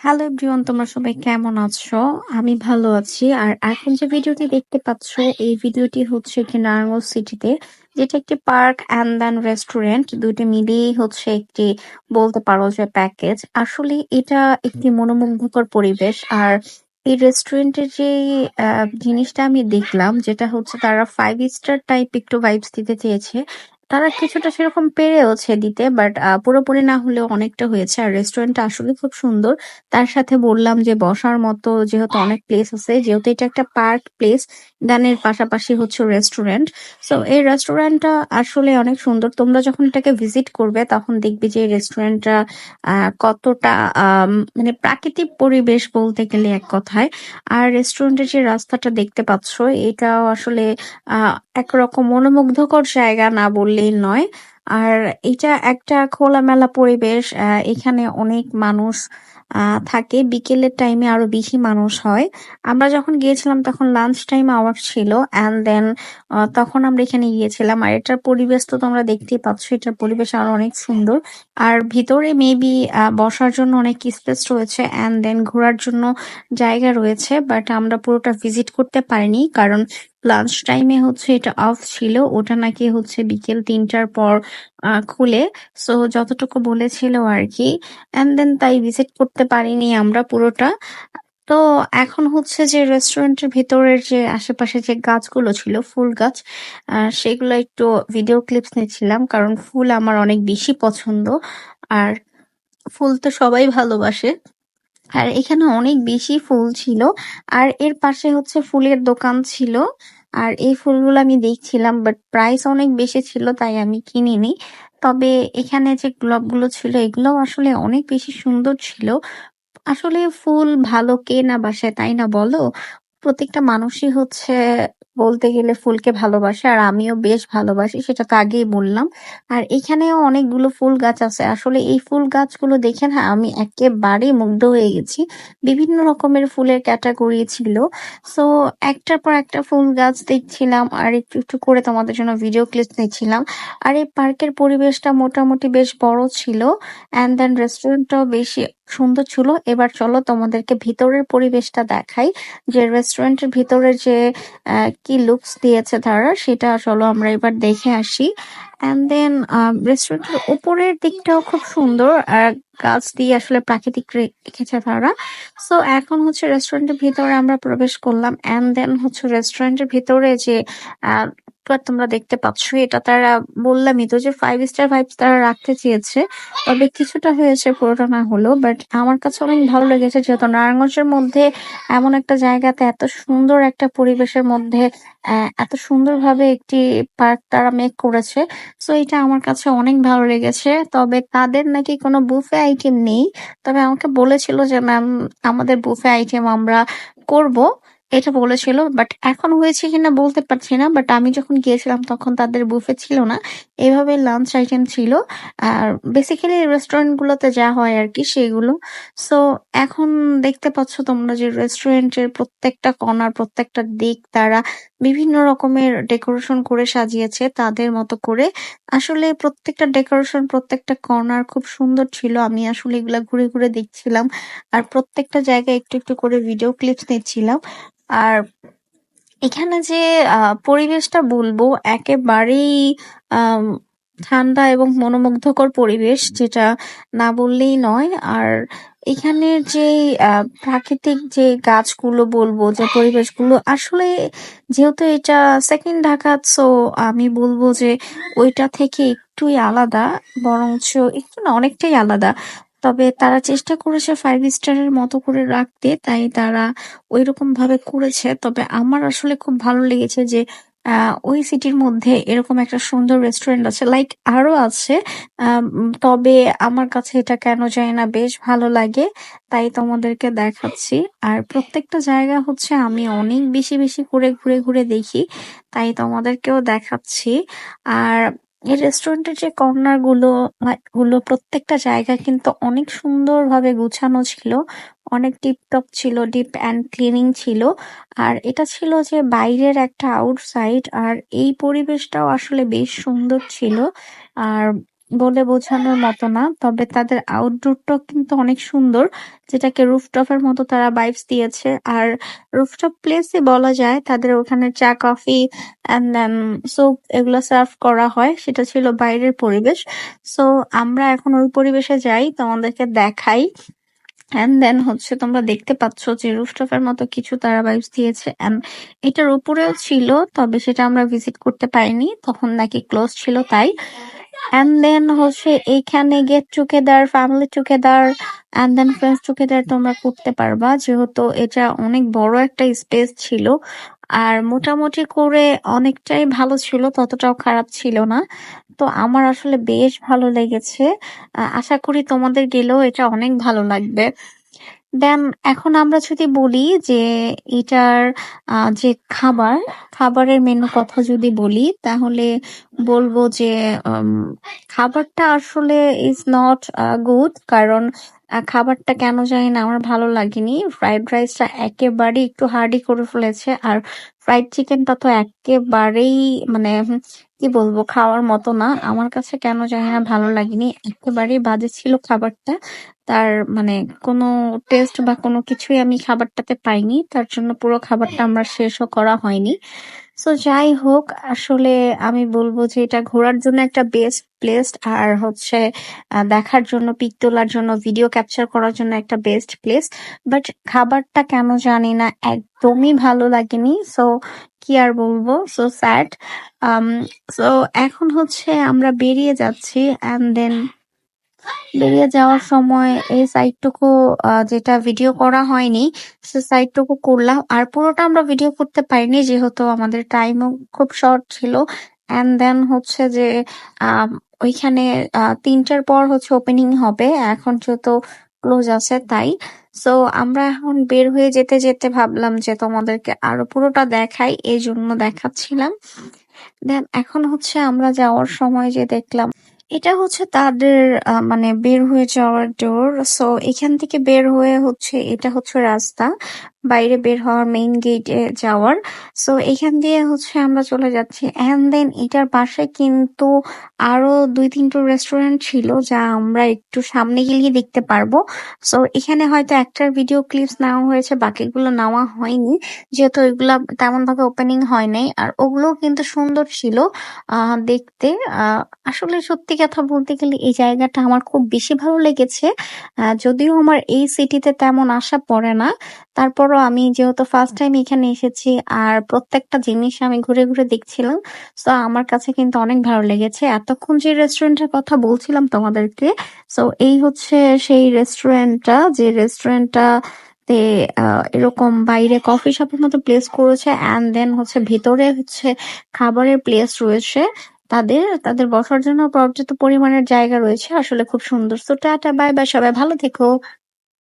Hello everyone, তোমরা সবাই কেমন আছো? আমি ভালো আছি। আর এখন যে ভিডিওটি দেখতে পাচ্ছ, এই ভিডিওটি হচ্ছে কি নারায়ণগঞ্জ সিটিতে, যেটা একটি পার্ক অ্যান্ড দেন রেস্টুরেন্ট, দুইটা মিলিয়েই হচ্ছে একটি বলতে পারো যে প্যাকেজ। আসলে এটা একটি মনোমুগ্ধকর পরিবেশ। আর এই রেস্টুরেন্টের যে জিনিসটা আমি দেখলাম, যেটা হচ্ছে তারা 5 স্টার টাইপ একটু ভাইবস দিতে চেয়েছে। তারা কিছুটা সেরকম পেরেওছে দিতে, বাট পুরোপুরি না হলেও অনেকটা হয়েছে। আর রেস্টুরেন্টটা আসলে খুব সুন্দর। তার সাথে বললাম যে বসার মতো যেহেতু অনেক প্লেস আছে, যেহেতু এটা একটা পার্ক প্লেস, গানের পাশাপাশি হচ্ছে রেস্টুরেন্ট। সো এই রেস্টুরেন্টটা আসলে অনেক সুন্দর। তোমরা যখন এটাকে ভিজিট করবে তখন দেখবে যে এই রেস্টুরেন্টটা কতটা মানে প্রাকৃতিক পরিবেশ বলতে গেলে এক কথায়। আর রেস্টুরেন্টের যে রাস্তাটা দেখতে পাচ্ছ, এটাও আসলে একরকম মনোমুগ্ধকর জায়গা, না বললেই নয়। আর এটা একটা খোলামেলা পরিবেশ। এখানে অনেক মানুষ থাকে। বিকেলের টাইমে আরো বেশি মানুষ হয়। আমরা যখন গিয়েছিলাম তখন লাঞ্চ টাইম আওয়ার ছিল, অ্যান্ড দেন তখন আমরা এখানে গিয়েছিলাম। আর এটার পরিবেশ তো তোমরা দেখতেই পাচ্ছ, এটার পরিবেশ আরো অনেক সুন্দর। আর ভিতরে মেবি বসার জন্য অনেক স্পেস রয়েছে, অ্যান্ড দেন ঘোরার জন্য জায়গা রয়েছে, বাট আমরা পুরোটা ভিজিট করতে পারিনি কারণ লাঞ্চ টাইমে হচ্ছে এটা অফ ছিল। ওটা নাকি হচ্ছে বিকেল ৩টার পর খুলে। সো যতটুকু বলেছিল আর কি, অ্যান্ড দেন তাই ভিজিট করতে পারিনি আমরা পুরোটা। তো এখন হচ্ছে যে রেস্টুরেন্টের ভেতরের যে আশেপাশে যে গাছগুলো ছিল, ফুল গাছ, সেগুলো একটু ভিডিও ক্লিপস নিচ্ছিলাম কারণ ফুল আমার অনেক বেশি পছন্দ। আর ফুল তো সবাই ভালোবাসে। আর এখানে অনেক বেশি ফুল ছিল। আর এর পাশে হচ্ছে ফুলের দোকান ছিল। আর এই ফুলগুলো আমি দেখছিলাম, বাট প্রাইস অনেক বেশি ছিল তাই আমি কিনিনি। তবে এখানে যে গোলাপগুলো ছিল এগুলো আসলে অনেক বেশি সুন্দর ছিল। আসলে ফুল ভালো কে না বাসায়, তাই না বলো? প্রত্যেকটা মানুষই হচ্ছে বলতে গেলে ফুলকে ভালোবাসে, আর আমিও বেশ ভালোবাসি, সেটা তো আগেই বললাম। আর এখানেও অনেকগুলো ফুল গাছ আছে। আসলে এই ফুল গাছগুলো দেখে না আমি একেবারে মুগ্ধ হয়ে গেছি। বিভিন্ন রকমের ফুলের ক্যাটাগরি ছিল। সো একটার পর একটা ফুল গাছ দেখছিলাম আর একটু একটু করে তোমাদের জন্য ভিডিও ক্লিপ নিচ্ছিলাম। আর এই পার্কের পরিবেশটা মোটামুটি বেশ বড় ছিল, অ্যান্ড দেন রেস্টুরেন্টটাও বেশি সুন্দর ছিল। এবার চলো তোমাদেরকে ভিতরের পরিবেশটা দেখাই, যে রেস্টুরেন্টের ভিতরে যে কি লুকস দিয়েছে তারা, সেটা চলো আমরা এবার দেখে আসি। অ্যান্ড দেন রেস্টুরেন্টের উপরের দিকটাও খুব সুন্দর, আর গাছ দিয়ে আসলে প্রাকৃতিক রেখেছে তারা। সো এখন হচ্ছে রেস্টুরেন্টের ভিতরে আমরা প্রবেশ করলাম, অ্যান্ড দেন হচ্ছে রেস্টুরেন্টের ভিতরে যে আহ তোমরা দেখতে পাচ্ছ, এটা তারা বললামই তো যে 5 স্টার ভাইবস তারা রাখতে চেয়েছে। তবে কিছুটা হয়েছে, পুরোটা না হলেও। বাট আমার কাছে অনেক ভালো লেগেছে, যেহেতু নারায়ণগঞ্জের মধ্যে এমন একটা জায়গাতে এত সুন্দর একটা পরিবেশের মধ্যে এত সুন্দরভাবে একটি পার্ক তারা মেক করেছে। সো এটা আমার কাছে অনেক ভালো লেগেছে। তবে তাদের নাকি কোনো বুফে আইটেম নেই। তবে আমাকে বলেছিল যে ম্যাম, আমাদের বুফে আইটেম আমরা করব, এটা বলেছিল। বাট এখন হয়েছে কিনা বলতে পারছি না। বাট আমি যখন গিয়েছিলাম তখন তাদের বুফে ছিল না, এভাবে লাঞ্চ আইটেম ছিল। আর বেসিক্যালি রেস্টুরেন্ট গুলোতে যা হয় আর কি সেগুলো। সো এখন দেখতে পাচ্ছ তোমরা যে রেস্টুরেন্টের প্রত্যেকটা কর্নার, প্রত্যেকটা দিক তারা বিভিন্ন রকমের ডেকোরেশন করে সাজিয়েছে তাদের মতো করে। আসলে প্রত্যেকটা ডেকোরেশন, প্রত্যেকটা কর্নার খুব সুন্দর ছিল। আমি আসলে এগুলা ঘুরে ঘুরে দেখছিলাম, আর প্রত্যেকটা জায়গায় একটু একটু করে ভিডিও ক্লিপস নিচ্ছিলাম। আর এখানে যে পরিবেশটা বলবো একেবারেই আম ঠান্ডা এবং মনোমুগ্ধকর পরিবেশ, যেটা না বললেই নয়। আর এখানের যে প্রাকৃতিক যে গাছগুলো বলবো, যে পরিবেশগুলো আসলে, যেহেতু এটা সেকেন্ড ঢাকা, সো আমি বলবো যে ওইটা থেকে একটুই আলাদা, বরঞ্চ একটু না অনেকটাই আলাদা। তবে তারা চেষ্টা করেছে 5 স্টারের মতো করে রাখতে, তাই তারা ঐরকম ভাবে করেছে। তবে আমার আসলে খুব ভালো লেগেছে যে ওই সিটির মধ্যে এরকম একটা সুন্দর রেস্টুরেন্ট আছে, লাইক আরো আছে। তবে আমার কাছে এটা কেন জানি না বেশ ভালো লাগে, তাই তোমাদেরকে দেখাচ্ছি। আর প্রত্যেকটা জায়গা হচ্ছে আমি অনেক বেশি বেশি করে ঘুরে ঘুরে দেখি, তাই তোমাদেরকেও দেখাচ্ছি। আর এই রেস্টুরেন্টের যে কর্নার গুলো প্রত্যেকটা জায়গা কিন্তু অনেক সুন্দরভাবে গুছানো ছিল, অনেক টিপটপ ছিল, ডিপ অ্যান্ড ক্লিনিং ছিল। আর এটা ছিল যে বাইরের একটা আউটসাইড, আর এই পরিবেশটাও আসলে বেশ সুন্দর ছিল। আর বলে বোঝানোর মতো না। তবে তাদের আউটডোরটাও কিন্তু অনেক সুন্দর, যেটাকে রুফটপের মতো তারা ভাইবস দিয়েছে। আর রুফটপ প্লেসই বলা যায়। তাদের ওখানে চা, কফি অ্যান্ড দেন স্যুপ এগুলো সার্ভ করা হয়। সেটা ছিল বাইরের পরিবেশ। সো আমরা এখন ওই পরিবেশে যাই, তোমাদেরকে দেখাই। অ্যান্ড দেন হচ্ছে তোমরা দেখতে পাচ্ছ যে রুফটপের মতো কিছু তারা ভাইবস দিয়েছে। অ্যান্ড এটার উপরেও ছিল, তবে সেটা আমরা ভিজিট করতে পারিনি, তখন নাকি ক্লোজ ছিল তাই। অ্যান্ড দেন হচ্ছে এইখানে get together, family together and then friends together তোমরা করতে পারবা, যেহেতু এটা অনেক বড় একটা স্পেস ছিল। আর মোটামুটি করে অনেকটাই ভালো ছিল, ততটাও খারাপ ছিল না। তো আমার আসলে বেশ ভালো লেগেছে। আশা করি তোমাদের গেলেও এটা অনেক ভালো লাগবে। দেন এখন আমরা যদি বলি যে এটার যে খাবারের মেনু কথা যদি বলি, তাহলে বলবো যে উম, খাবারটা আসলে ইজ নট গুড। কারণ খাবারটা কেন জানি না আমার ভালো লাগেনি। ফ্রাইড রাইসটা একেবারেই একটু হার্ডি করে ফেলেছে, আর ফ্রাইড চিকেনটা তো একেবারেই মানে কি বলবো, খাওয়ার মতো না। আমার কাছে কেন জানি না ভালো লাগেনি, একেবারেই বাজে ছিল খাবারটা। তার মানে কোনো টেস্ট বা কোনো কিছুই আমি খাবারটাতে পাইনি। তার জন্য পুরো খাবারটা আমার শেষও করা হয়নি। সো যাই হোক, আসলে আমি বলবো যে এটা ঘোরার জন্য একটা বেস্ট প্লেস, আর হচ্ছে দেখার জন্য, পিক তোলার জন্য, ভিডিও ক্যাপচার করার জন্য একটা বেস্ট প্লেস। বাট খাবারটা কেন জানি না একদমই ভালো লাগেনি। সো কি আর বলবো, সো স্যাড। সো এখন হচ্ছে আমরা বেরিয়ে যাচ্ছি। অ্যান্ড দেন বেরিয়ে যাওয়ার সময় এই সাইডটুকু যেটা ভিডিও করা হয়নি, সে সাইডটুকু করলাম। আর পুরোটা আমরা ভিডিও করতে পারিনি, যেহেতু আমাদের টাইমও খুব শর্ট ছিল। অ্যান্ড দেন হচ্ছে যে আম, ওইখানে 3টার পর হচ্ছে ওপেনিং হবে, এখন যেহেতু ক্লোজ আছে তাই। সো আমরা এখন বের হয়ে যেতে যেতে ভাবলাম যে তোমাদেরকে আরো পুরোটা দেখাই, এই জন্য দেখাচ্ছিলাম। দেন এখন হচ্ছে আমরা যাওয়ার সময় যে দেখলাম, এটা হচ্ছে তাদের মানে বের হয়ে যাওয়ার ডোর। সো এখান থেকে বের হয়ে হচ্ছে এটা হচ্ছে রাস্তা বাইরে বের হওয়ার, মেইন গেটে যাওয়ার। সো এখান দিয়ে হচ্ছে আমরা চলে যাচ্ছি। এন্ড দেন এটার পাশে কিন্তু আরো 2-3টা রেস্টুরেন্ট ছিল, যা আমরা একটু সামনে গেলেই দেখতে পারবো। সো এখানে হয়তো একটার ভিডিও ক্লিপস নেওয়া হয়েছে, বাকিগুলো নেওয়া হয়নি, যেহেতু ওইগুলা তেমন ভাবে ওপেনিং হয় নাই। আর ওগুলো কিন্তু সুন্দর ছিল দেখতে। আসলে সত্যি কথা বলতে গেলে এই জায়গাটা আমার খুব বেশি ভালো লেগেছে। যদিও আমার এই সিটিতে তেমন আসা পড়ে না, তারপরও আমি যেহেতু ফার্স্ট টাইম এখানে এসেছি, আর প্রত্যেকটা জিনিস আমি ঘুরে ঘুরে দেখছিলাম, তো আমার কাছে কিন্তু অনেক ভালো লেগেছে। এতক্ষণ যে রেস্টুরেন্টের কথা বলছিলাম তোমাদেরকে, সো এই হচ্ছে সেই রেস্টুরেন্টটা, যে রেস্টুরেন্টটা তে এরকম বাইরে কফি শপের মতো প্লেস করেছে, অ্যান্ড দেন হচ্ছে ভিতরে হচ্ছে খাবারের প্লেস রয়েছে। তাদের তাদের বসার জন্য পর্যাপ্ত পরিমাণের জায়গা রয়েছে, আসলে খুব সুন্দর। তো টাটা, বাই বাই, সবাই ভালো থেকো।